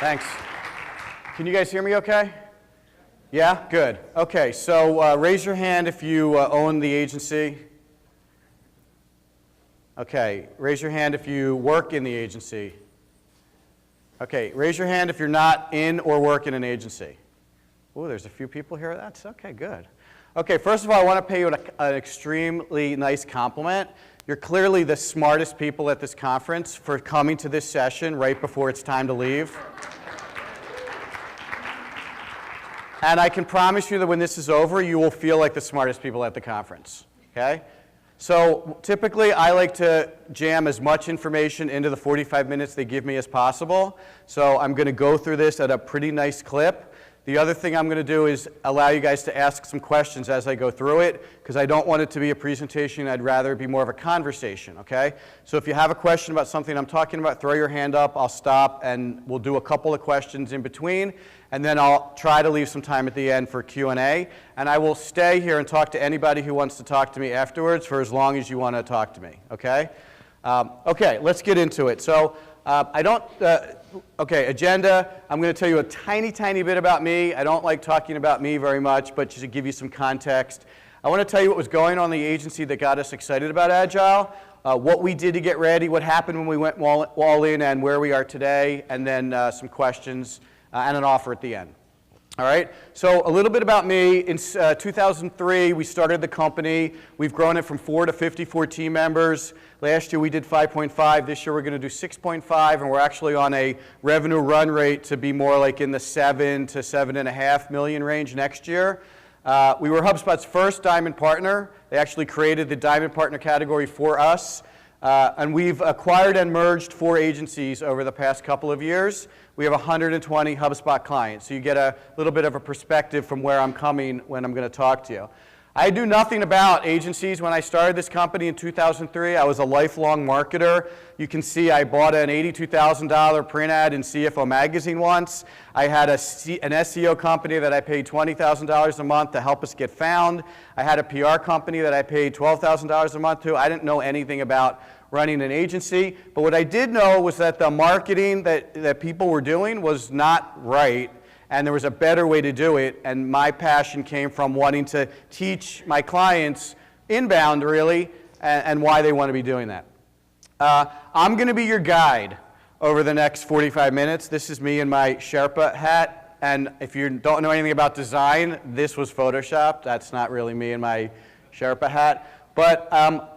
Thanks. Can you guys hear me okay? Yeah? Good. Okay, so raise your hand if you own the agency. Okay, raise your hand if you work in the agency. Okay, raise your hand if you're not in or work in an agency. Oh, there's a few people here. That's okay, good. Okay, first of all, I want to pay you an extremely nice compliment. You're clearly the smartest people at this conference for coming to this session right before it's time to leave. And I can promise you that when this is over, you will feel like the smartest people at the conference, okay? So typically, I like to jam as much information into the 45 minutes they give me as possible. So I'm going to go through this at a pretty nice clip. The other thing I'm going to do is allow you guys to ask some questions as I go through it, because I don't want it to be a presentation. I'd rather it be more of a conversation, okay? So if you have a question about something I'm talking about, throw your hand up. I'll stop, and we'll do a couple of questions in between, and then I'll try to leave some time at the end for Q&A. And I will stay here and talk to anybody who wants to talk to me afterwards for as long as you want to talk to me, okay? Okay, let's get into it. So okay, agenda. I'm going to tell you a tiny bit about me. I don't like talking about me very much, but just to give you some context. I want to tell you what was going on in the agency that got us excited about Agile, what we did to get ready, what happened when we went all in, and where we are today, and then some questions and an offer at the end. All right, so a little bit about me. In 2003, we started the company. We've grown it from 4 to 54 team members. Last year we did 5.5. This year we're going to do 6.5, and we're actually on a revenue run rate to be more like in the 7 to 7.5 million range next year. We were HubSpot's first Diamond partner. They actually created the Diamond partner category for us. And we've acquired and merged 4 agencies over the past couple of years. We have 120 HubSpot clients, so you get a little bit of a perspective from where I'm coming when I'm going to talk to you. I knew nothing about agencies when I started this company in 2003. I was a lifelong marketer. You can see I bought an $82,000 print ad in CFO magazine once. I had an SEO company that I paid $20,000 a month to help us get found. I had a PR company that I paid $12,000 a month to. I didn't know anything about running an agency, but what I did know was that the marketing that people were doing was not right, and there was a better way to do it, and my passion came from wanting to teach my clients inbound, really, and why they want to be doing that. I'm going to be your guide over the next 45 minutes. This is me in my Sherpa hat, and if you don't know anything about design, this was Photoshopped. That's not really me in my Sherpa hat. But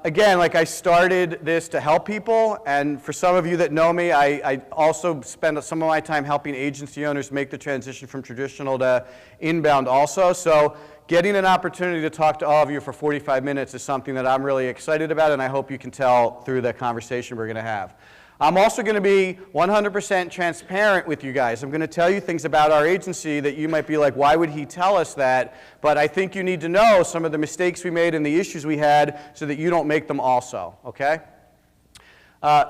again, like I started this to help people, and for some of you that know me, I also spend some of my time helping agency owners make the transition from traditional to inbound also. So getting an opportunity to talk to all of you for 45 minutes is something that I'm really excited about, and I hope you can tell through the conversation we're going to have. I'm also going to be 100% transparent with you guys. I'm going to tell you things about our agency that you might be like, why would he tell us that? But I think you need to know some of the mistakes we made and the issues we had so that you don't make them also, okay?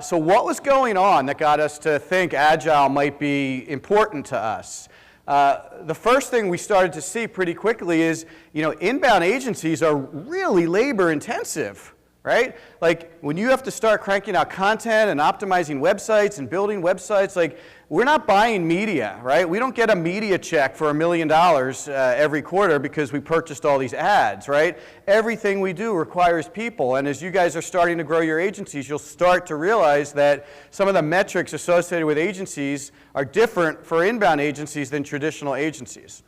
So what was going on that got us to think Agile might be important to us? The first thing we started to see pretty quickly is, inbound agencies are really labor intensive. Right? Like when you have to start cranking out content and optimizing websites and building websites, like we're not buying media, right? We don't get a media check for $1 million every quarter because we purchased all these ads, right? Everything we do requires people, and as you guys are starting to grow your agencies, you'll start to realize that some of the metrics associated with agencies are different for inbound agencies than traditional agencies.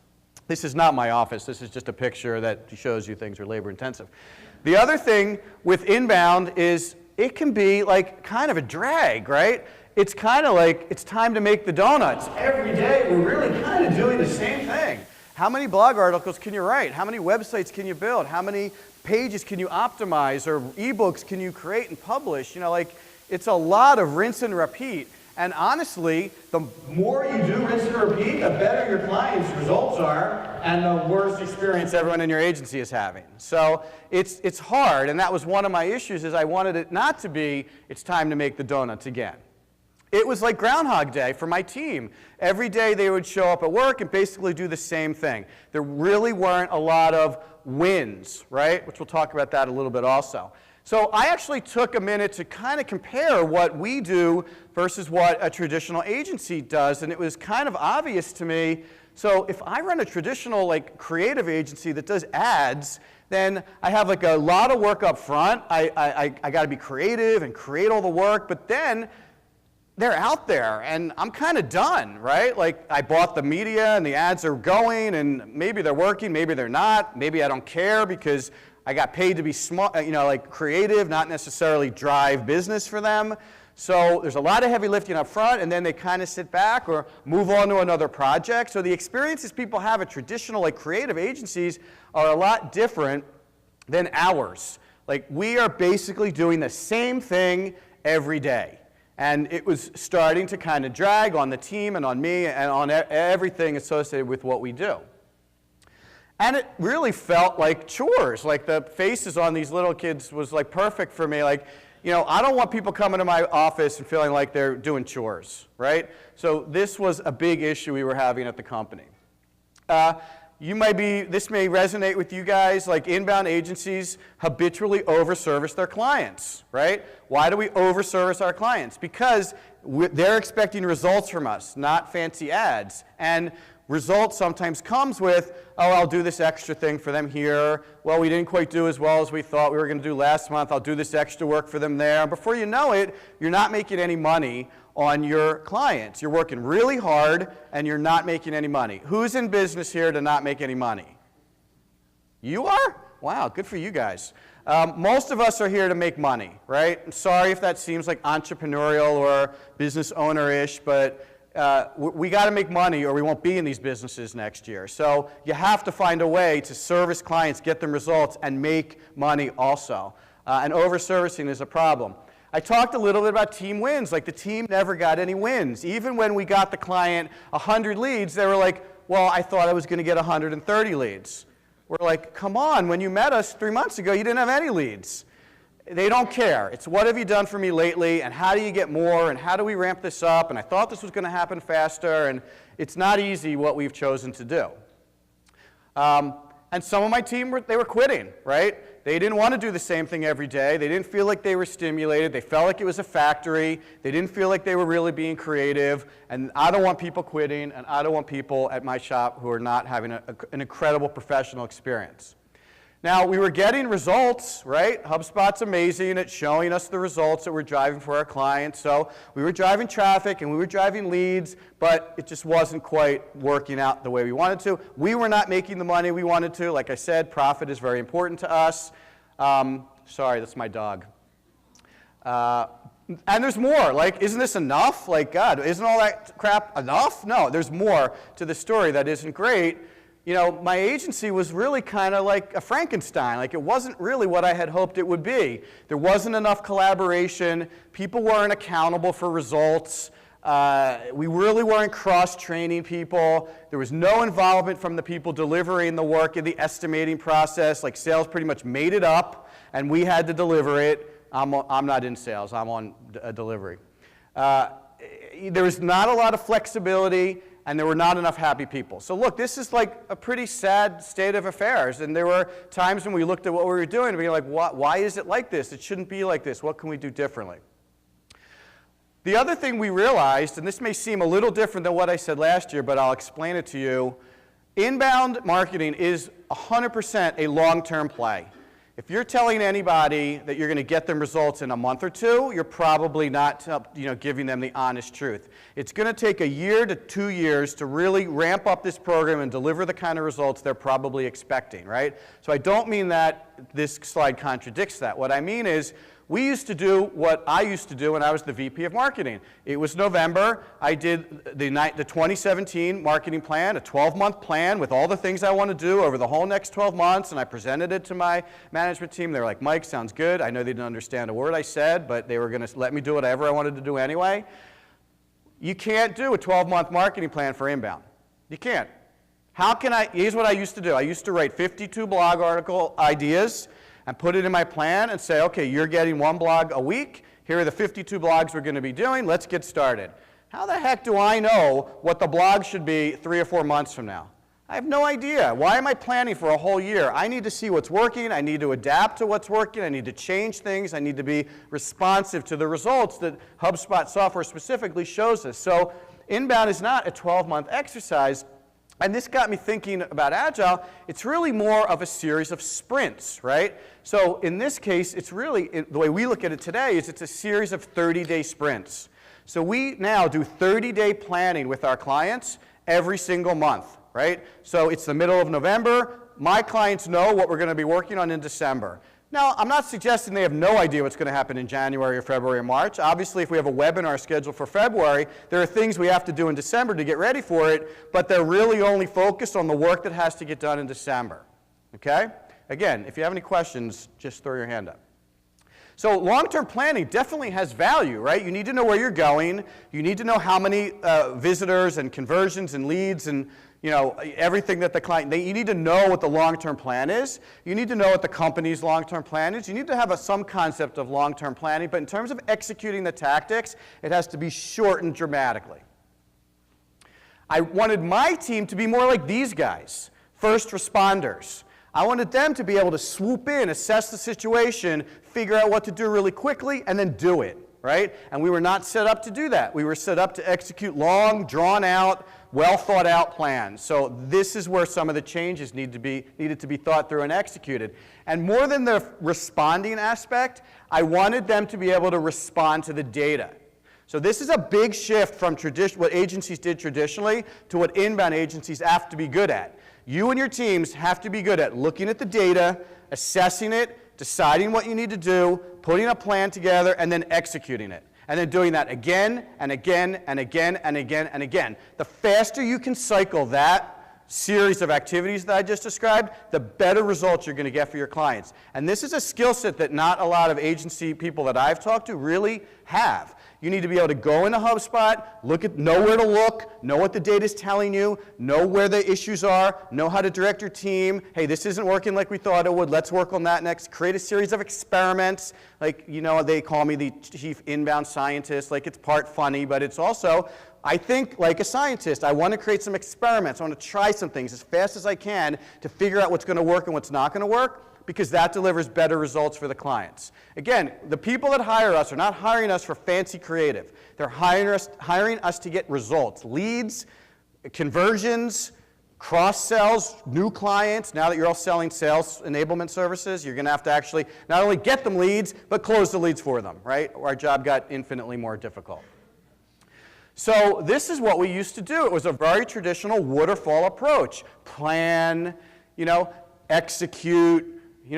This is not my office. This is just a picture that shows you things are labor intensive. The other thing with inbound is it can be like kind of a drag, right? It's kind of like it's time to make the donuts. Every day we're really kind of doing the same thing. How many blog articles can you write? How many websites can you build? How many pages can you optimize, or ebooks can you create and publish? It's a lot of rinse and repeat. And honestly, the more you do rinse and repeat, the better your clients' results are, and the worse experience everyone in your agency is having. So it's hard, and that was one of my issues, is I wanted it not to be, it's time to make the donuts again. It was like Groundhog Day for my team. Every day they would show up at work and basically do the same thing. There really weren't a lot of wins, right? Which we'll talk about that a little bit also. So I actually took a minute to kind of compare what we do versus what a traditional agency does, and it was kind of obvious to me. So if I run a traditional like creative agency that does ads, then I have like a lot of work up front. I got to be creative and create all the work, but then they're out there and I'm kind of done, right? Like I bought the media and the ads are going and maybe they're working, maybe they're not. Maybe I don't care because I got paid to be smart, like creative, not necessarily drive business for them. So there's a lot of heavy lifting up front, and then they kind of sit back or move on to another project. So the experiences people have at traditional like creative agencies are a lot different than ours. Like we are basically doing the same thing every day. And it was starting to kind of drag on the team and on me and on everything associated with what we do. And it really felt like chores. Like the faces on these little kids was like perfect for me. Like, I don't want people coming to my office and feeling like they're doing chores, right? So this was a big issue we were having at the company. This may resonate with you guys, like inbound agencies habitually overservice their clients, right? Why do we overservice our clients? Because they're expecting results from us, not fancy ads. And results sometimes comes with, oh, I'll do this extra thing for them here. Well, we didn't quite do as well as we thought we were going to do last month. I'll do this extra work for them there. And before you know it, you're not making any money on your clients. You're working really hard and you're not making any money. Who's in business here to not make any money? You are? Wow, good for you guys. Most of us are here to make money, right? I'm sorry if that seems like entrepreneurial or business owner-ish, but we got to make money or we won't be in these businesses next year. So you have to find a way to service clients, get them results, and make money also. And over-servicing is a problem. I talked a little bit about team wins. Like the team never got any wins. Even when we got the client 100 leads, they were like, well, I thought I was going to get 130 leads. We're like, come on, when you met us 3 months ago, you didn't have any leads. They don't care. It's what have you done for me lately, and how do you get more, and how do we ramp this up, and I thought this was going to happen faster, and it's not easy what we've chosen to do. And some of my team, they were quitting, right? They didn't want to do the same thing every day. They didn't feel like they were stimulated. They felt like it was a factory. They didn't feel like they were really being creative. And I don't want people quitting, and I don't want people at my shop who are not having an incredible professional experience. Now, we were getting results, right? HubSpot's amazing at showing us the results that we're driving for our clients. So we were driving traffic and we were driving leads, but it just wasn't quite working out the way we wanted to. We were not making the money we wanted to. Like I said, profit is very important to us. Sorry, that's my dog. And there's more. Like, isn't this enough? Like, God, isn't all that crap enough? No, there's more to the story that isn't great. My agency was really kind of like a Frankenstein. Like, it wasn't really what I had hoped it would be. There wasn't enough collaboration. People weren't accountable for results. We really weren't cross-training people. There was no involvement from the people delivering the work in the estimating process. Like, sales pretty much made it up, and we had to deliver it. I'm not in sales. I'm on delivery. There was not a lot of flexibility, and there were not enough happy people. So look, this is like a pretty sad state of affairs, and there were times when we looked at what we were doing and we were like, why is it like this? It shouldn't be like this. What can we do differently? The other thing we realized, and this may seem a little different than what I said last year, but I'll explain it to you, inbound marketing is 100% a long-term play. If you're telling anybody that you're going to get them results in a month or two, you're probably not giving them the honest truth. It's going to take a year to 2 years to really ramp up this program and deliver the kind of results they're probably expecting, right? So I don't mean that this slide contradicts that. What I mean is we used to do what I used to do when I was the VP of marketing. It was November. I did the 2017 marketing plan, a 12-month plan with all the things I want to do over the whole next 12 months, and I presented it to my management team. They were like, Mike, sounds good. I know they didn't understand a word I said, but they were going to let me do whatever I wanted to do anyway. You can't do a 12-month marketing plan for inbound. You can't. Here's what I used to do. I used to write 52 blog article ideas and put it in my plan and say, okay, you're getting one blog a week. Here are the 52 blogs we're going to be doing. Let's get started. How the heck do I know what the blog should be 3 or 4 months from now? I have no idea. Why am I planning for a whole year? I need to see what's working. I need to adapt to what's working. I need to change things. I need to be responsive to the results that HubSpot software specifically shows us. So inbound is not a 12-month exercise. And this got me thinking about Agile. It's really more of a series of sprints, right? So in this case, it's really, the way we look at it today is it's a series of 30-day sprints. So we now do 30-day planning with our clients every single month. Right? So it's the middle of November. My clients know what we're going to be working on in December. Now, I'm not suggesting they have no idea what's going to happen in January or February or March. Obviously, if we have a webinar scheduled for February, there are things we have to do in December to get ready for it, but they're really only focused on the work that has to get done in December. Okay? Again, if you have any questions, just throw your hand up. So long-term planning definitely has value, right? You need to know where you're going. You need to know how many visitors and conversions and leads and everything that the client, you need to know what the long-term plan is. You need to know what the company's long-term plan is. You need to have some concept of long-term planning, but in terms of executing the tactics, it has to be shortened dramatically. I wanted my team to be more like these guys, first responders. I wanted them to be able to swoop in, assess the situation, figure out what to do really quickly, and then do it, right? And we were not set up to do that. We were set up to execute long, drawn-out, well-thought-out plans. So this is where some of the changes needed to be thought through and executed. And more than the responding aspect, I wanted them to be able to respond to the data. So this is a big shift from what agencies did traditionally to what inbound agencies have to be good at. You and your teams have to be good at looking at the data, assessing it, deciding what you need to do, putting a plan together, and then executing it. And then doing that again and again and again and again and again. The faster you can cycle that series of activities that I just described, the better results you're going to get for your clients. And this is a skill set that not a lot of agency people that I've talked to really have. You need to be able to go into HubSpot, know where to look, know what the data is telling you, know where the issues are, know how to direct your team. Hey, this isn't working like we thought it would. Let's work on that next. Create a series of experiments. Like, they call me the chief inbound scientist. Like, it's part funny, but it's also, I think like a scientist. I want to create some experiments. I want to try some things as fast as I can to figure out what's going to work and what's not going to work, because that delivers better results for the clients. Again, the people that hire us are not hiring us for fancy creative. They're hiring us to get results, leads, conversions, cross-sells, new clients. Now that you're all selling sales enablement services, you're going to have to actually not only get them leads, but close the leads for them, right? Our job got infinitely more difficult. So this is what we used to do. It was a very traditional waterfall approach. Plan, execute,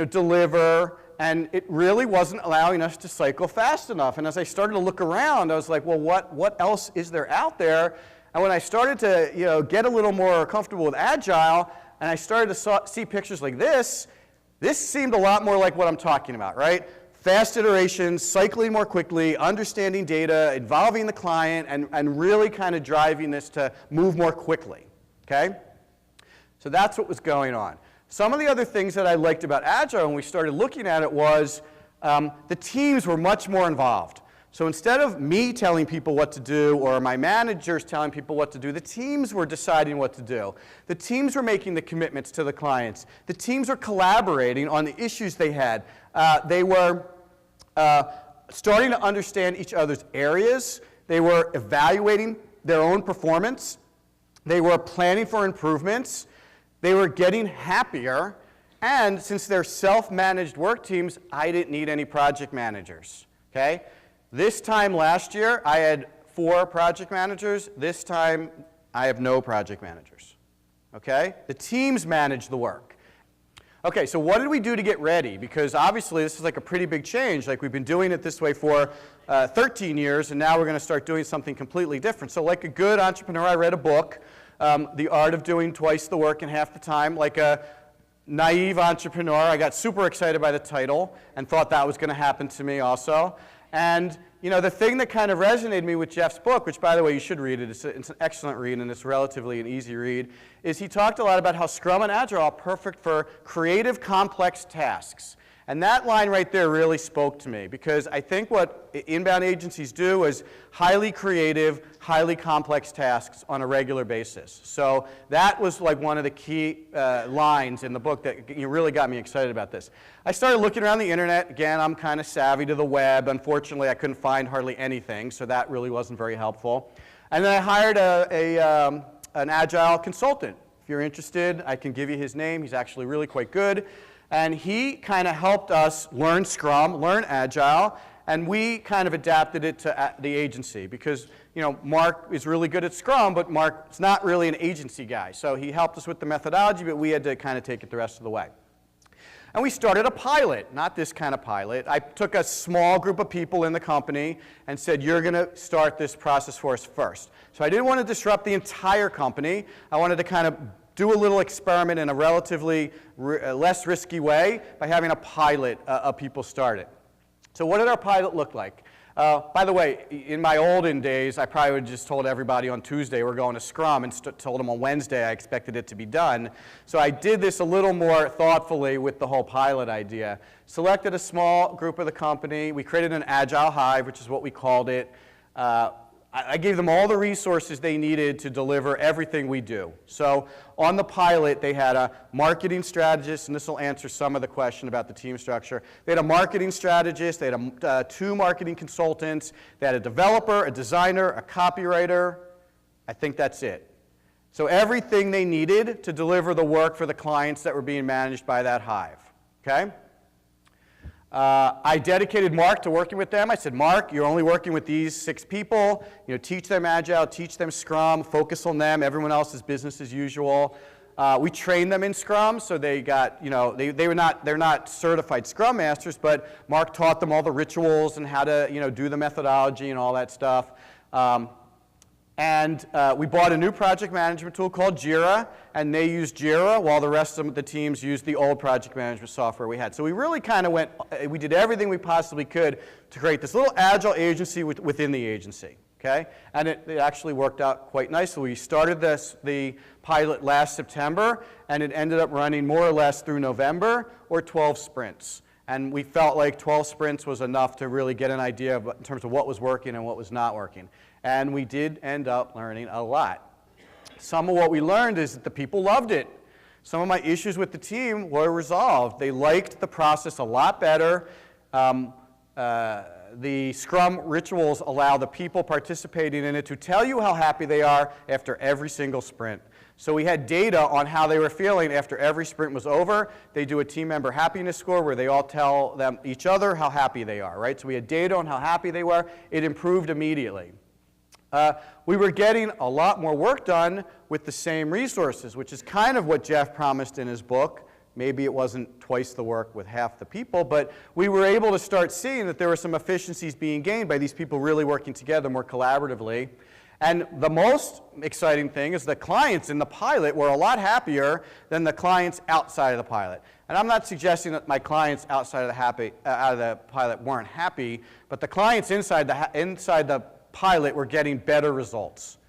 deliver, and it really wasn't allowing us to cycle fast enough. And as I started to look around, I was like, well, what else is there out there? And when I started to get a little more comfortable with Agile, and I started to see pictures like this seemed a lot more like what I'm talking about, right? Fast iterations, cycling more quickly, understanding data, involving the client, and really kind of driving this to move more quickly, okay? So that's what was going on. Some of the other things that I liked about Agile when we started looking at it was the teams were much more involved. So instead of me telling people what to do or my managers telling people what to do, the teams were deciding what to do. The teams were making the commitments to the clients. The teams were collaborating on the issues they had. They were starting to understand each other's areas. They were evaluating their own performance. They were planning for improvements. They were getting happier, and since they're self-managed work teams, I didn't need any project managers, okay? This time last year, I had 4 project managers. This time, I have no project managers, okay? The teams manage the work. Okay, so what did we do to get ready? Because obviously, this is like a pretty big change. Like, we've been doing it this way for 13 years, and now we're going to start doing something completely different. So like a good entrepreneur, I read a book, The Art of Doing Twice the Work in Half the Time. Like a naive entrepreneur, I got super excited by the title and thought that was going to happen to me also. And the thing that kind of resonated me with Jeff's book, which by the way you should read it, it's an excellent read and it's relatively an easy read, is he talked a lot about how Scrum and Agile are perfect for creative, complex tasks. And that line right there really spoke to me, because I think what inbound agencies do is highly creative, highly complex tasks on a regular basis. So that was like one of the key lines in the book that really got me excited about this. I started looking around the internet. Again, I'm kind of savvy to the web. Unfortunately, I couldn't find hardly anything, so that really wasn't very helpful. And then I hired an Agile consultant. If you're interested, I can give you his name. He's actually really quite good. And he kind of helped us learn Scrum, learn Agile, and we kind of adapted it to the agency, because Mark is really good at Scrum, but Mark's not really an agency guy. So he helped us with the methodology, but we had to kind of take it the rest of the way. And we started a pilot, not this kind of pilot. I took a small group of people in the company and said, you're going to start this process for us first. So I didn't want to disrupt the entire company. I wanted to kind of do a little experiment in a relatively less risky way by having a pilot of people start it. So what did our pilot look like? By the way, in my olden days, I probably would have just told everybody on Tuesday we're going to Scrum, and told them on Wednesday I expected it to be done. So I did this a little more thoughtfully with the whole pilot idea. Selected a small group of the company. We created an Agile Hive, which is what we called it. I gave them all the resources they needed to deliver everything we do. So on the pilot, they had a marketing strategist, and this will answer some of the question about the team structure. They had a marketing strategist, they had 2 marketing consultants, they had a developer, a designer, a copywriter. I think that's it. So everything they needed to deliver the work for the clients that were being managed by that hive. Okay? I dedicated Mark to working with them. I said, Mark, you're only working with these 6 people. Teach them Agile, teach them Scrum, focus on them. Everyone else is business as usual. We trained them in Scrum, so they got, they're not certified Scrum Masters, but Mark taught them all the rituals and how to, do the methodology and all that stuff. And we bought a new project management tool called Jira, and they used Jira while the rest of the teams used the old project management software we had. So we really kind of we did everything we possibly could to create this little Agile agency within the agency, okay? And it actually worked out quite nicely. We started the pilot last September, and it ended up running more or less through November, or 12 sprints. And we felt like 12 sprints was enough to really get an idea in terms of what was working and what was not working. And we did end up learning a lot. Some of what we learned is that the people loved it. Some of my issues with the team were resolved. They liked the process a lot better. The Scrum Rituals allow the people participating in it to tell you how happy they are after every single sprint. So we had data on how they were feeling after every sprint was over. They do a team member happiness score where they all tell each other how happy they are, right? So we had data on how happy they were. It improved immediately. We were getting a lot more work done with the same resources, which is kind of what Jeff promised in his book. Maybe it wasn't twice the work with half the people, but we were able to start seeing that there were some efficiencies being gained by these people really working together more collaboratively. And the most exciting thing is the clients in the pilot were a lot happier than the clients outside of the pilot. And I'm not suggesting that my clients outside of the pilot weren't happy, but the clients inside the pilot were getting better results.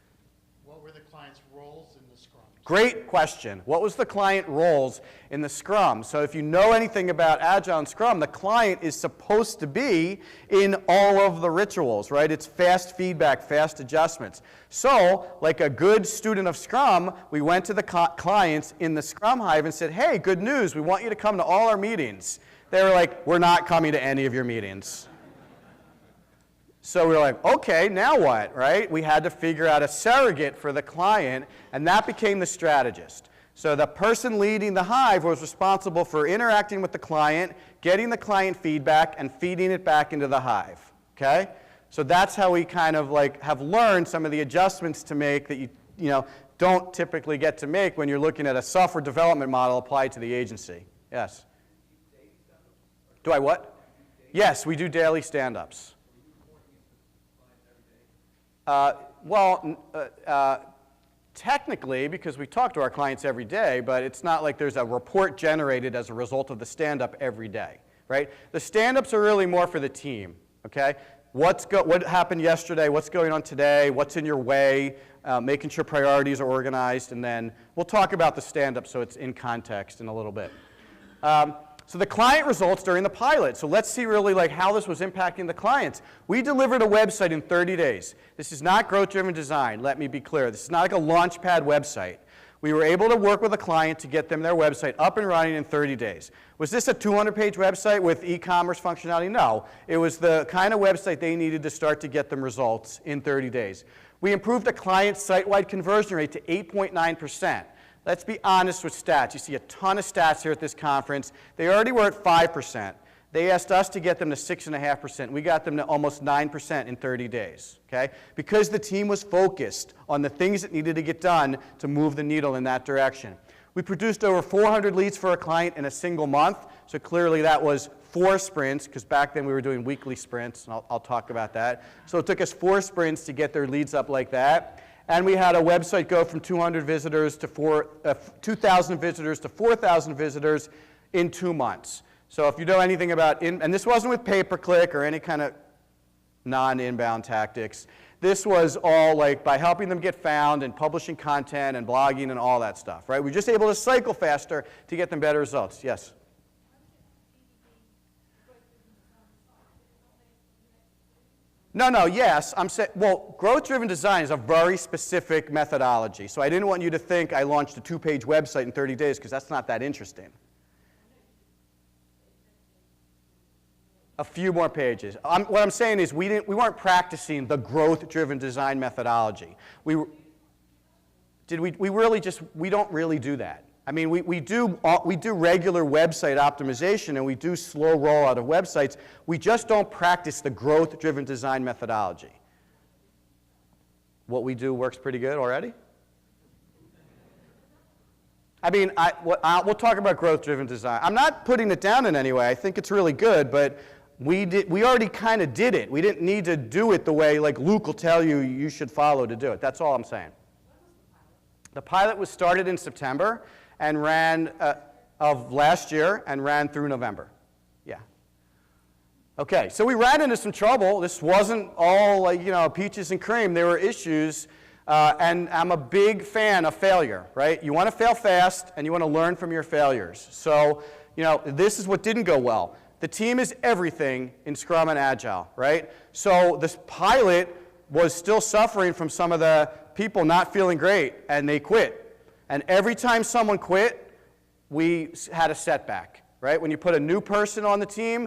What were the clients' roles in the Scrums? Great question. What was the client roles in the Scrum? So if you know anything about Agile and Scrum, the client is supposed to be in all of the rituals, right? It's fast feedback, fast adjustments. So, like a good student of Scrum, we went to the clients in the Scrum Hive and said, hey, good news, we want you to come to all our meetings. They were like, we're not coming to any of your meetings. So we were like, okay, now what, right? We had to figure out a surrogate for the client, and that became the strategist. So the person leading the Hive was responsible for interacting with the client, getting the client feedback, and feeding it back into the Hive, okay? So that's how we kind of like have learned some of the adjustments to make that you don't typically get to make when you're looking at a software development model applied to the agency. Yes? Do I what? Yes, we do daily stand-ups. Technically, because we talk to our clients every day, but it's not like there's a report generated as a result of the stand-up every day, right? The stand-ups are really more for the team, okay? What happened yesterday, what's going on today, what's in your way, making sure priorities are organized, and then we'll talk about the stand-up so it's in context in a little bit. So the client results during the pilot. So let's see really like how this was impacting the clients. We delivered a website in 30 days. This is not growth-driven design, let me be clear. This is not like a launchpad website. We were able to work with a client to get them their website up and running in 30 days. Was this a 200-page website with e-commerce functionality? No. It was the kind of website they needed to start to get them results in 30 days. We improved the client's site-wide conversion rate to 8.9%. Let's be honest with stats. You see a ton of stats here at this conference. They already were at 5%. They asked us to get them to 6.5%. We got them to almost 9% in 30 days, okay? Because the team was focused on the things that needed to get done to move the needle in that direction. We produced over 400 leads for a client in a single month, so clearly that was 4 sprints, because back then we were doing weekly sprints, and I'll talk about that. So it took us 4 sprints to get their leads up like that. And we had a website go from 200 visitors to 2,000 visitors to 4,000 visitors in 2 months. So if you know anything about, and this wasn't with pay-per-click or any kind of non-inbound tactics. This was all like by helping them get found and publishing content and blogging and all that stuff, right? We're just able to cycle faster to get them better results. Yes? No, yes. I'm saying, well, growth-driven design is a very specific methodology. So I didn't want you to think I launched a 2-page website in 30 days because that's not that interesting. A few more pages. What I'm saying is we weren't practicing the growth-driven design methodology. We don't really do that. I mean, we do regular website optimization and we do slow rollout of websites. We just don't practice the growth-driven design methodology. What we do works pretty good already. I mean, we'll talk about growth-driven design. I'm not putting it down in any way. I think it's really good, but we already kind of did it. We didn't need to do it the way like Luke will tell you you should follow to do it. That's all I'm saying. The pilot was started in September and ran of last year and ran through November. Yeah. Okay, so we ran into some trouble. This wasn't all like, peaches and cream. There were issues, and I'm a big fan of failure, right? You want to fail fast and you want to learn from your failures. So, this is what didn't go well. The team is everything in Scrum and Agile, right? So this pilot was still suffering from some of the people not feeling great, and they quit. And every time someone quit, we had a setback, right? When you put a new person on the team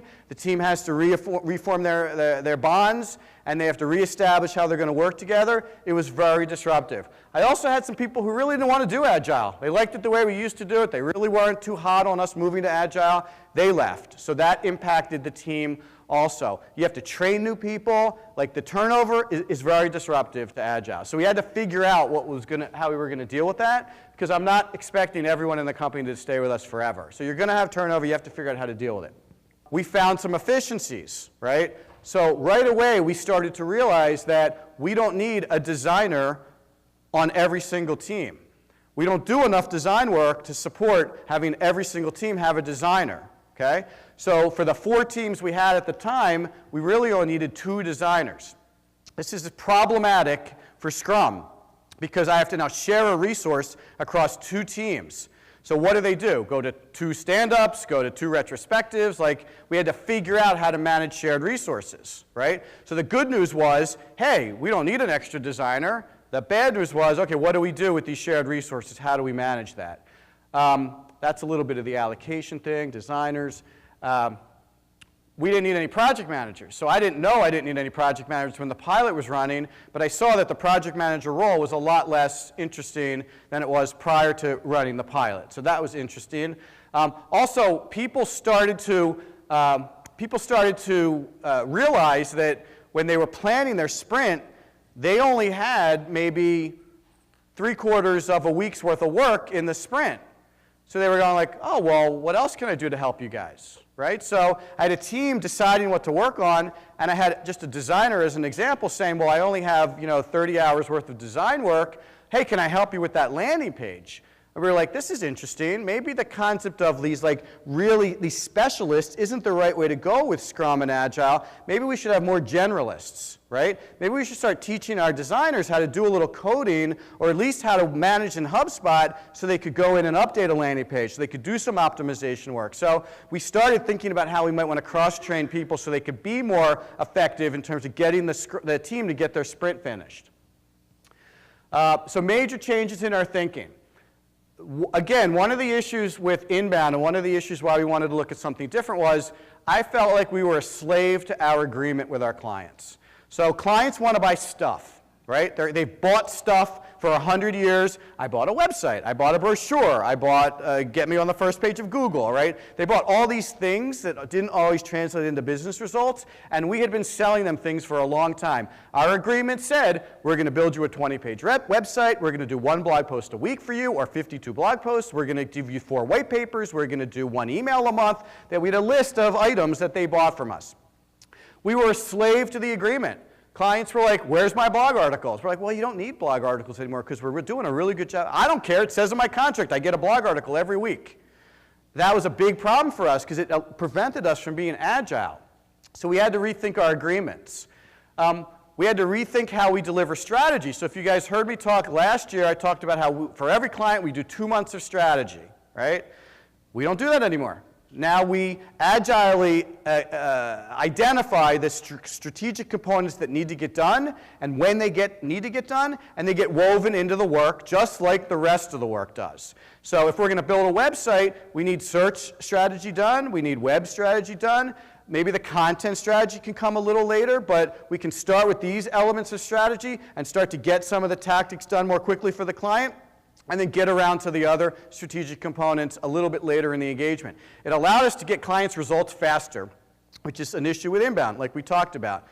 has to reform their bonds, and they have to reestablish how they're going to work together. It was very disruptive. I also had some people who really didn't want to do Agile. They liked it the way we used to do it. They really weren't too hot on us moving to Agile. They left. So that impacted the team also. You have to train new people. Like the turnover is very disruptive to Agile. So we had to figure out how we were going to deal with that, because I'm not expecting everyone in the company to stay with us forever. So you're going to have turnover. You have to figure out how to deal with it. We found some efficiencies, right? So right away, we started to realize that we don't need a designer on every single team. We don't do enough design work to support having every single team have a designer, okay? So for the 4 teams we had at the time, we really only needed 2 designers. This is problematic for Scrum because I have to now share a resource across 2 teams. So what do? Go to 2 stand-ups, go to 2 retrospectives. Like, we had to figure out how to manage shared resources, right? So the good news was, hey, we don't need an extra designer. The bad news was, okay, what do we do with these shared resources? How do we manage that? That's a little bit of the allocation thing, designers. We didn't need any project managers. So I didn't know I didn't need any project managers when the pilot was running, but I saw that the project manager role was a lot less interesting than it was prior to running the pilot. So that was interesting. Also, people started to realize that when they were planning their sprint, they only had maybe 3/4 of a week's worth of work in the sprint. So they were going like, oh, well, what else can I do to help you guys, right? So I had a team deciding what to work on, and I had just a designer as an example saying, well, I only have 30 hours worth of design work. Hey, can I help you with that landing page? And we were like, this is interesting. Maybe the concept of these these specialists isn't the right way to go with Scrum and Agile. Maybe we should have more generalists, right? Maybe we should start teaching our designers how to do a little coding, or at least how to manage in HubSpot so they could go in and update a landing page, so they could do some optimization work. So we started thinking about how we might want to cross-train people so they could be more effective in terms of getting the team to get their sprint finished. So major changes in our thinking. Again, one of the issues with inbound, and one of the issues why we wanted to look at something different, was I felt like we were a slave to our agreement with our clients. So clients want to buy stuff, right? They've bought stuff for 100 years. I bought a website. I bought a brochure. I bought get me on the first page of Google, right? They bought all these things that didn't always translate into business results, and we had been selling them things for a long time. Our agreement said, we're going to build you a 20-page website. We're going to do 1 blog post a week for you, or 52 blog posts. We're going to give you 4 white papers. We're going to do 1 email a month. That we had a list of items that they bought from us. We were a slave to the agreement. Clients were like, where's my blog articles? We're like, well, you don't need blog articles anymore because we're doing a really good job. I don't care. It says in my contract I get a blog article every week. That was a big problem for us because it prevented us from being agile. So we had to rethink our agreements. We had to rethink how we deliver strategy. So if you guys heard me talk last year, I talked about how for every client we do 2 months of strategy, right? We don't do that anymore. Now we agilely identify the strategic components that need to get done, and when they need to get done, and they get woven into the work just like the rest of the work does. So if we're going to build a website, we need search strategy done, we need web strategy done. Maybe the content strategy can come a little later, but we can start with these elements of strategy and start to get some of the tactics done more quickly for the client, and then get around to the other strategic components a little bit later in the engagement. It allowed us to get clients' results faster, which is an issue with inbound, like we talked about.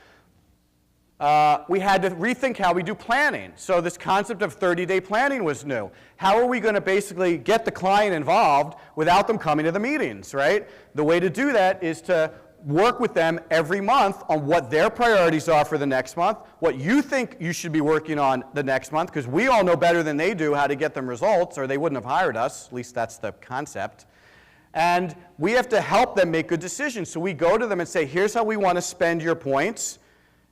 We had to rethink how we do planning. So this concept of 30-day planning was new. How are we going to basically get the client involved without them coming to the meetings, right? The way to do that is to work with them every month on what their priorities are for the next month, what you think you should be working on the next month, because we all know better than they do how to get them results, or they wouldn't have hired us. At least that's the concept. And we have to help them make good decisions. So we go to them and say, here's how we want to spend your points,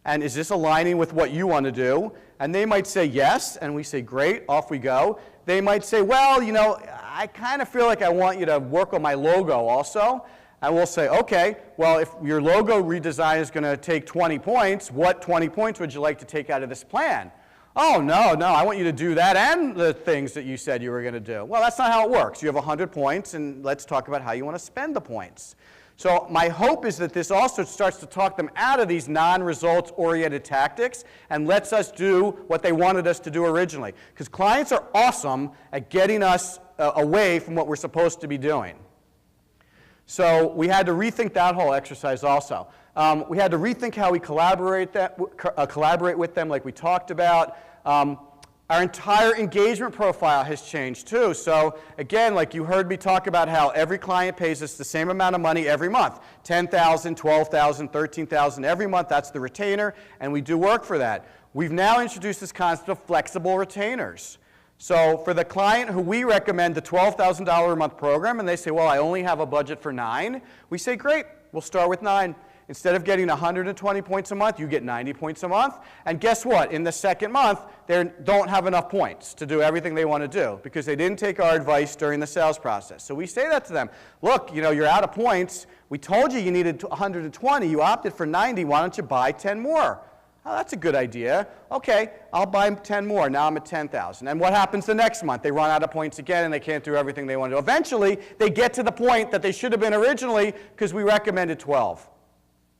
and is this aligning with what you want to do? And they might say yes, and we say, great, off we go. They might say, well, you know, I kind of feel like I want you to work on my logo also. And we'll say, okay, well, if your logo redesign is going to take 20 points, what 20 points would you like to take out of this plan? Oh, no, I want you to do that and the things that you said you were going to do. Well, that's not how it works. You have 100 points, and let's talk about how you want to spend the points. So my hope is that this also starts to talk them out of these non-results-oriented tactics and lets us do what they wanted us to do originally. Because clients are awesome at getting us away from what we're supposed to be doing. So we had to rethink that whole exercise also. We had to rethink how we collaborate with them like we talked about. Our entire engagement profile has changed too. So again, like you heard me talk about how every client pays us the same amount of money every month. $10,000, $12,000, $13,000 every month, that's the retainer, and we do work for that. We've now introduced this concept of flexible retainers. So for the client who we recommend the $12,000 a month program, and they say, well, I only have a budget for 9, we say, great, we'll start with 9. Instead of getting 120 points a month, you get 90 points a month. And guess what? In the second month, they don't have enough points to do everything they want to do because they didn't take our advice during the sales process. So we say that to them. Look, you know, you're out of points. We told you you needed 120. You opted for 90. Why don't you buy 10 more? Oh, that's a good idea. Okay, I'll buy 10 more. Now I'm at 10,000. And what happens the next month? They run out of points again, and they can't do everything they want to do. Eventually, they get to the point that they should have been originally because we recommended 12.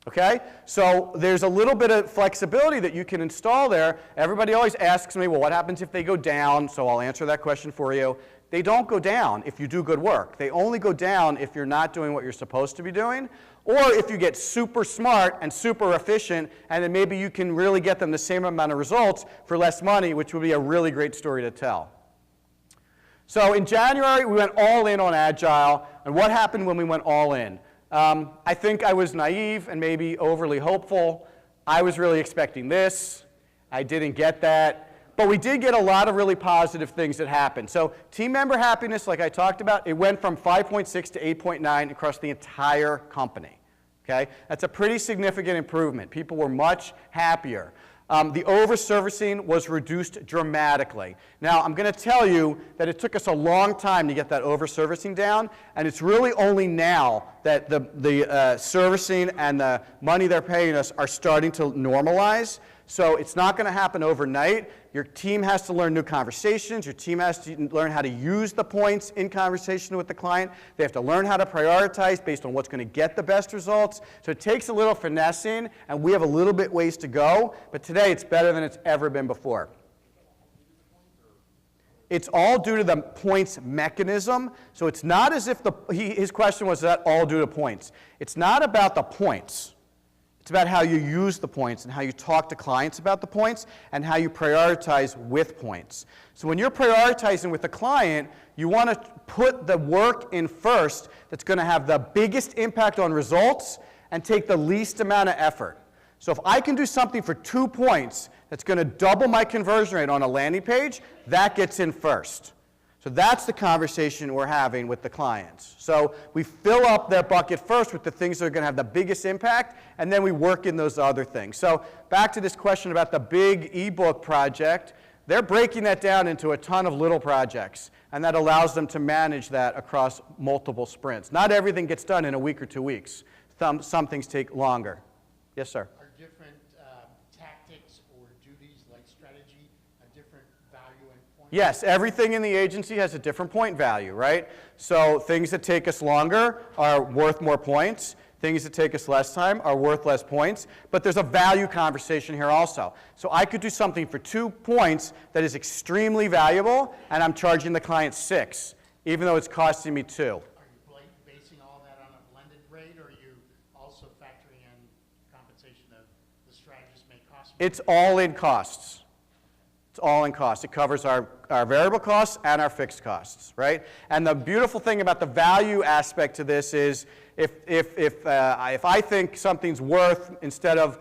Okay? So there's a little bit of flexibility that you can install there. Everybody always asks me, well, what happens if they go down? So I'll answer that question for you. They don't go down if you do good work. They only go down if you're not doing what you're supposed to be doing, or if you get super smart and super efficient, and then maybe you can really get them the same amount of results for less money, which would be a really great story to tell. So in January, we went all in on Agile, and what happened when we went all in? I think I was naive and maybe overly hopeful. I was really expecting this. I didn't get that. But we did get a lot of really positive things that happened. So team member happiness, like I talked about, it went from 5.6 to 8.9 across the entire company. Okay? That's a pretty significant improvement. People were much happier. The over-servicing was reduced dramatically. Now, I'm going to tell you that it took us a long time to get that over-servicing down, and it's really only now that the servicing and the money they're paying us are starting to normalize. So it's not going to happen overnight. Your team has to learn new conversations. Your team has to learn how to use the points in conversation with the client. They have to learn how to prioritize based on what's going to get the best results. So it takes a little finessing, and we have a little bit ways to go. But today it's better than it's ever been before. It's all due to the points mechanism. So it's not as if his question was that all due to points. It's not about the points. It's about how you use the points and how you talk to clients about the points and how you prioritize with points. So when you're prioritizing with the client, you want to put the work in first that's going to have the biggest impact on results and take the least amount of effort. So if I can do something for 2 points that's going to double my conversion rate on a landing page, that gets in first. So that's the conversation we're having with the clients. So we fill up their bucket first with the things that are going to have the biggest impact, and then we work in those other things. So back to this question about the big ebook project, they're breaking that down into a ton of little projects, and that allows them to manage that across multiple sprints. Not everything gets done in a week or 2 weeks. Some things take longer. Yes, sir? Are different tactics or duties like strategy a different value and point? Yes, everything in the agency has a different point value, right? So things that take us longer are worth more points. Things that take us less time are worth less points. But there's a value conversation here also. So I could do something for 2 points that is extremely valuable, and I'm charging the client 6, even though it's costing me 2. Are you basing all that on a blended rate, or are you also factoring in compensation of the strategist may cost more? It's all in costs. It's all in costs. It covers our variable costs and our fixed costs, right? And the beautiful thing about the value aspect to this is if I think something's worth, instead of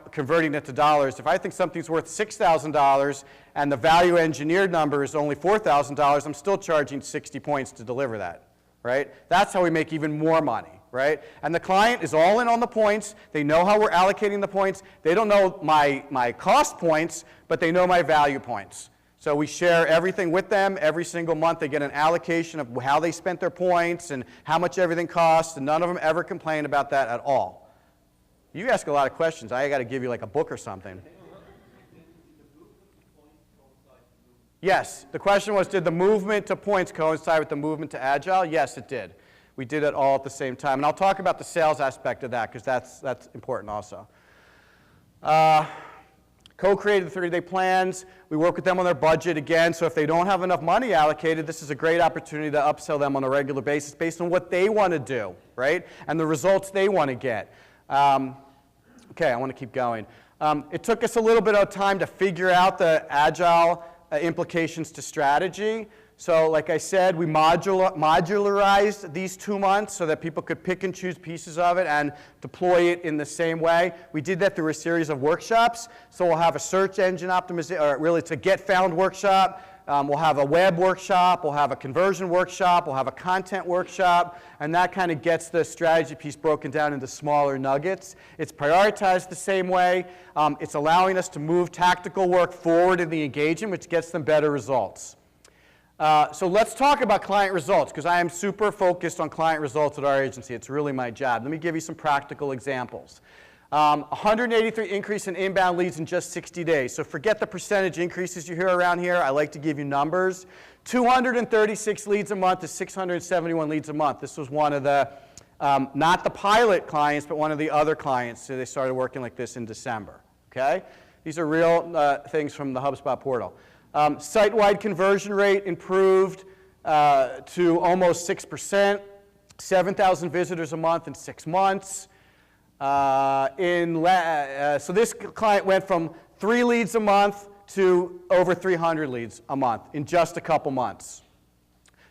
converting it to dollars, if I think something's worth $6,000 and the value engineered number is only $4,000, I'm still charging 60 points to deliver that, right? That's how we make even more money. Right? And the client is all in on the points. They know how we're allocating the points. They don't know my cost points, but they know my value points. So we share everything with them. Every single month they get an allocation of how they spent their points and how much everything costs, and none of them ever complain about that at all. You ask a lot of questions. I got to give you like a book or something. Yes, the question was, did the movement to points coincide with the movement to Agile? Yes, it did. We did it all at the same time. And I'll talk about the sales aspect of that because that's important also. Co-created the 30-day plans. We work with them on their budget again. So if they don't have enough money allocated, this is a great opportunity to upsell them on a regular basis based on what they want to do, right? And the results they want to get. Okay, I want to keep going. It took us a little bit of time to figure out the Agile implications to strategy. So like I said, we modularized these 2 months so that people could pick and choose pieces of it and deploy it in the same way. We did that through a series of workshops. So we'll have a search engine optimization, or really it's a get found workshop. We'll have a web workshop. We'll have a conversion workshop. We'll have a content workshop. And that kind of gets the strategy piece broken down into smaller nuggets. It's prioritized the same way. It's allowing us to move tactical work forward in the engagement, which gets them better results. So let's talk about client results, because I am super focused on client results at our agency. It's really my job. Let me give you some practical examples. 183 increase in inbound leads in just 60 days. So forget the percentage increases you hear around here. I like to give you numbers. 236 leads a month to 671 leads a month. This was one of the, not the pilot clients, but one of the other clients. So they started working like this in December. Okay? These are real things from the HubSpot portal. Site-wide conversion rate improved to almost 6%, 7,000 visitors a month in 6 months. So this client went from 3 leads a month to over 300 leads a month in just a couple months.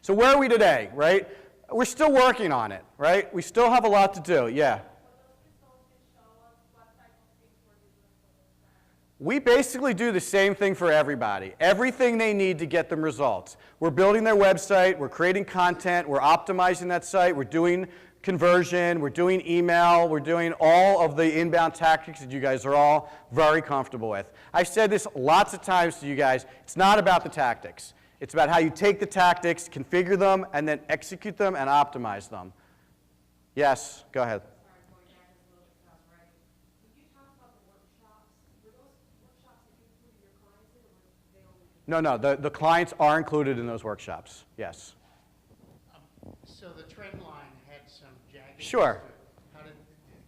So where are we today, right? We're still working on it, right? We still have a lot to do, yeah. We basically do the same thing for everybody. Everything they need to get them results. We're building their website, we're creating content, we're optimizing that site, we're doing conversion, we're doing email, we're doing all of the inbound tactics that you guys are all very comfortable with. I've said this lots of times to you guys, it's not about the tactics. It's about how you take the tactics, configure them, and then execute them and optimize them. Yes, go ahead. No, the clients are included in those workshops, yes. So the trend line had some jagged. Sure. How did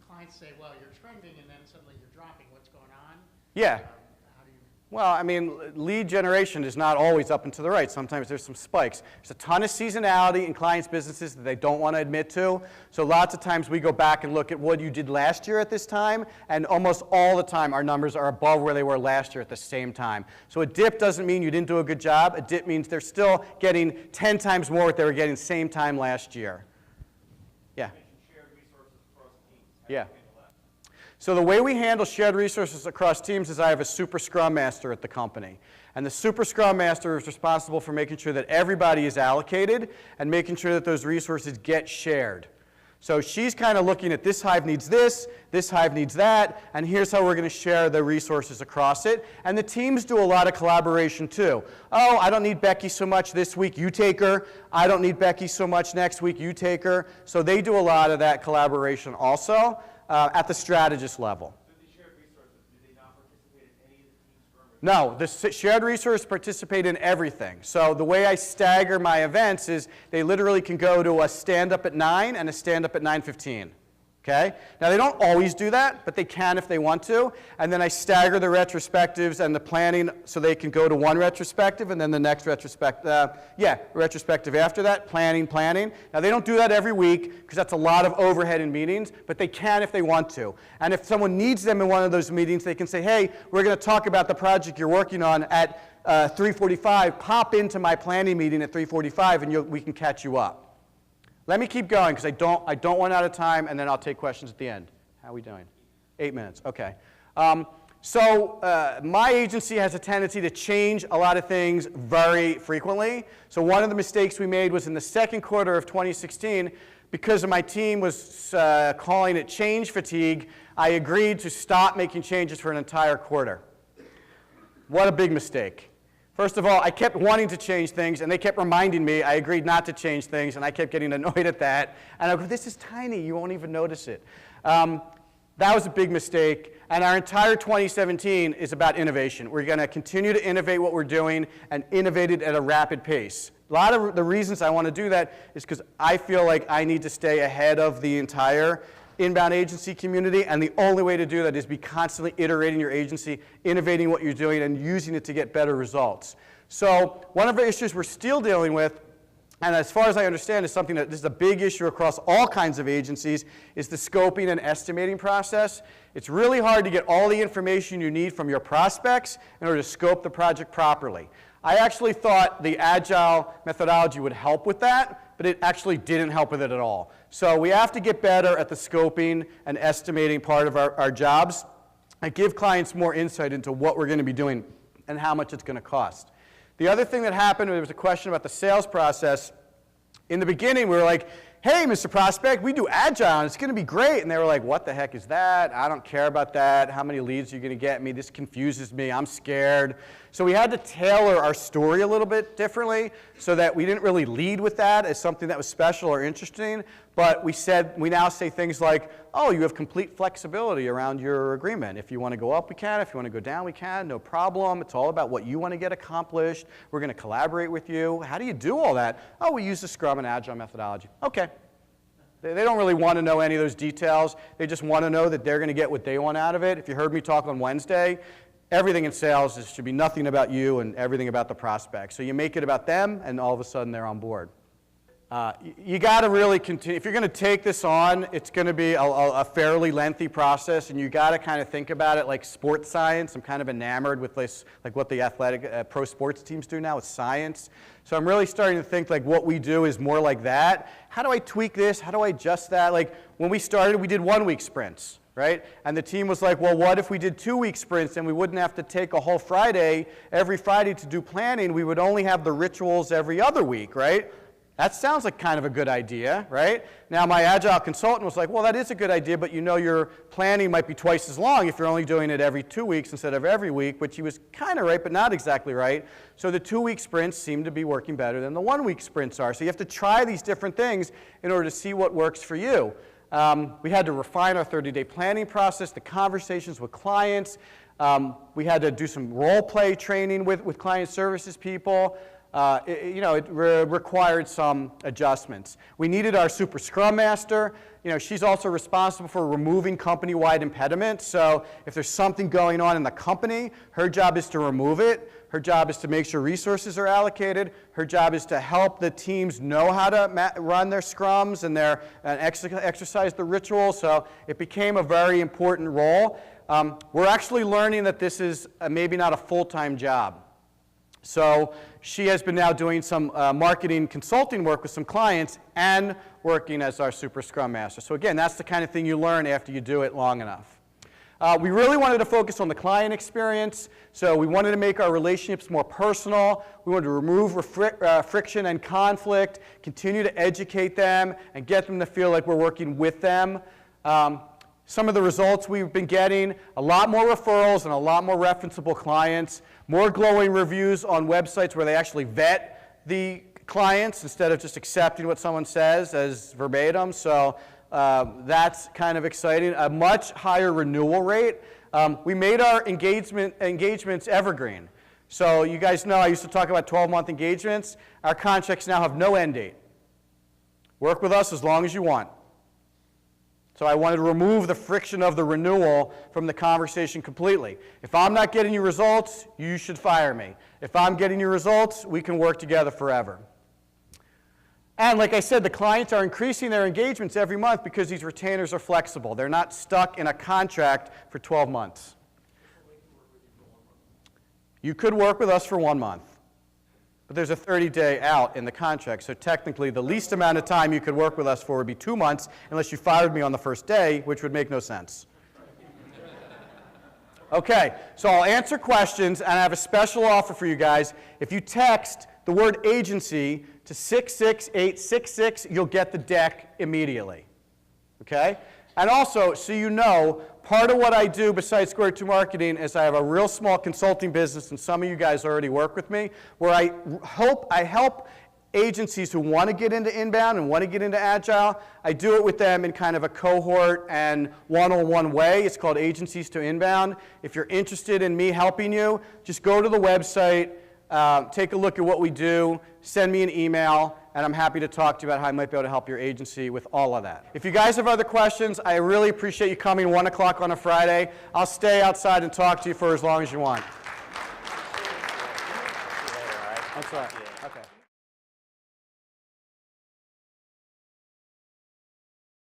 clients say, well, you're trending and then suddenly you're dropping? What's going on? Yeah. How do you? Well, I mean, lead generation is not always up and to the right. Sometimes there's some spikes. There's a ton of seasonality in clients' businesses that they don't want to admit to. So lots of times we go back and look at what you did last year at this time, and almost all the time our numbers are above where they were last year at the same time. So a dip doesn't mean you didn't do a good job. A dip means they're still getting 10 times more what they were getting same time last year. Yeah. Shared resources across teams. Yeah. So the way we handle shared resources across teams is I have a super Scrum Master at the company. And the super Scrum Master is responsible for making sure that everybody is allocated and making sure that those resources get shared. So she's kind of looking at this hive needs this hive needs that, and here's how we're going to share the resources across it. And the teams do a lot of collaboration too. Oh, I don't need Becky so much this week, you take her. I don't need Becky so much next week, you take her. So they do a lot of that collaboration also. At the strategist level. So the shared resources, do they not participate in any of the team Scrum? No, the shared resources participate in everything. So the way I stagger my events is they literally can go to a stand-up at 9 and a stand-up at 9:15. Okay? Now they don't always do that, but they can if they want to. And then I stagger the retrospectives and the planning so they can go to one retrospective and then the next retrospective after that, planning. Now they don't do that every week because that's a lot of overhead in meetings, but they can if they want to. And if someone needs them in one of those meetings, they can say, hey, we're going to talk about the project you're working on at 3:45. Pop into my planning meeting at 3:45 and we can catch you up. Let me keep going because I don't run out of time, and then I'll take questions at the end. How are we doing? 8 minutes, okay. My agency has a tendency to change a lot of things very frequently. So one of the mistakes we made was in the second quarter of 2016, because my team was calling it change fatigue, I agreed to stop making changes for an entire quarter. What a big mistake. First of all, I kept wanting to change things, and they kept reminding me I agreed not to change things, and I kept getting annoyed at that. And I go, this is tiny, you won't even notice it. That was a big mistake, and our entire 2017 is about innovation. We're going to continue to innovate what we're doing and innovate it at a rapid pace. A lot of the reasons I want to do that is because I feel like I need to stay ahead of the entire inbound agency community, and the only way to do that is be constantly iterating your agency, innovating what you're doing, and using it to get better results. So one of the issues we're still dealing with, and as far as I understand is something that this is a big issue across all kinds of agencies, is the scoping and estimating process. It's really hard to get all the information you need from your prospects in order to scope the project properly. I actually thought the Agile methodology would help with that, but it actually didn't help with it at all. So we have to get better at the scoping and estimating part of our jobs and give clients more insight into what we're going to be doing and how much it's going to cost. The other thing that happened, there was a question about the sales process. In the beginning, we were like, hey, Mr. Prospect, we do Agile, and it's going to be great. And they were like, what the heck is that? I don't care about that. How many leads are you going to get me? This confuses me. I'm scared. So we had to tailor our story a little bit differently so that we didn't really lead with that as something that was special or interesting. But we now say things like, oh, you have complete flexibility around your agreement. If you want to go up, we can. If you want to go down, we can. No problem. It's all about what you want to get accomplished. We're going to collaborate with you. How do you do all that? Oh, we use the Scrum and Agile methodology. Okay. They don't really want to know any of those details. They just want to know that they're going to get what they want out of it. If you heard me talk on Wednesday, everything in sales should be nothing about you and everything about the prospect. So you make it about them, and all of a sudden they're on board. You got to really continue. If you're going to take this on, it's going to be a fairly lengthy process, and you got to kind of think about it like sports science. I'm kind of enamored with this, like what the athletic pro sports teams do now with science. So I'm really starting to think like what we do is more like that. How do I tweak this? How do I adjust that? Like when we started, we did 1 week sprints. right? And the team was like, well, what if we did 2-week sprints and we wouldn't have to take a whole Friday, every Friday to do planning, we would only have the rituals every other week, right? That sounds like kind of a good idea, right? Now my Agile consultant was like, well, that is a good idea, but you know your planning might be twice as long if you're only doing it every 2 weeks instead of every week, which he was kind of right, but not exactly right. So the 2-week sprints seem to be working better than the 1-week sprints are. So you have to try these different things in order to see what works for you. We had to refine our 30-day planning process, the conversations with clients. We had to do some role play training with client services people. It required some adjustments. We needed our super Scrum Master. She's also responsible for removing company-wide impediments. So if there's something going on in the company, her job is to remove it. Her job is to make sure resources are allocated. Her job is to help the teams know how to run their scrums and exercise the rituals. So it became a very important role. We're actually learning that this is maybe not a full-time job. So she has been now doing some marketing consulting work with some clients and working as our super Scrum Master. So again, that's the kind of thing you learn after you do it long enough. We really wanted to focus on the client experience, so we wanted to make our relationships more personal. We wanted to remove friction and conflict, continue to educate them, and get them to feel like we're working with them. Some of the results we've been getting, a lot more referrals and a lot more referenceable clients, more glowing reviews on websites where they actually vet the clients instead of just accepting what someone says as verbatim. So that's kind of exciting. A much higher renewal rate. We made our engagements evergreen. So you guys know I used to talk about 12-month engagements. Our contracts now have no end date. Work with us as long as you want. So I wanted to remove the friction of the renewal from the conversation completely. If I'm not getting you results, you should fire me. If I'm getting you results, we can work together forever. And like I said, the clients are increasing their engagements every month because these retainers are flexible. They're not stuck in a contract for 12 months. You could work with us for 1 month. But there's a 30-day out in the contract, so technically the least amount of time you could work with us for would be 2 months, unless you fired me on the first day, which would make no sense. Okay, so I'll answer questions, and I have a special offer for you guys. If you text the word agency to 66866, you'll get the deck immediately. Okay? And also, so you know, part of what I do besides Square 2 Marketing is I have a real small consulting business, and some of you guys already work with me, where I help agencies who want to get into inbound and want to get into Agile. I do it with them in kind of a cohort and one-on-one way. It's called Agencies to Inbound. If you're interested in me helping you, just go to the website, take a look at what we do, send me an email, and I'm happy to talk to you about how I might be able to help your agency with all of that. If you guys have other questions, I really appreciate you coming 1 o'clock on a Friday. I'll stay outside and talk to you for as long as you want. That's all right. Okay.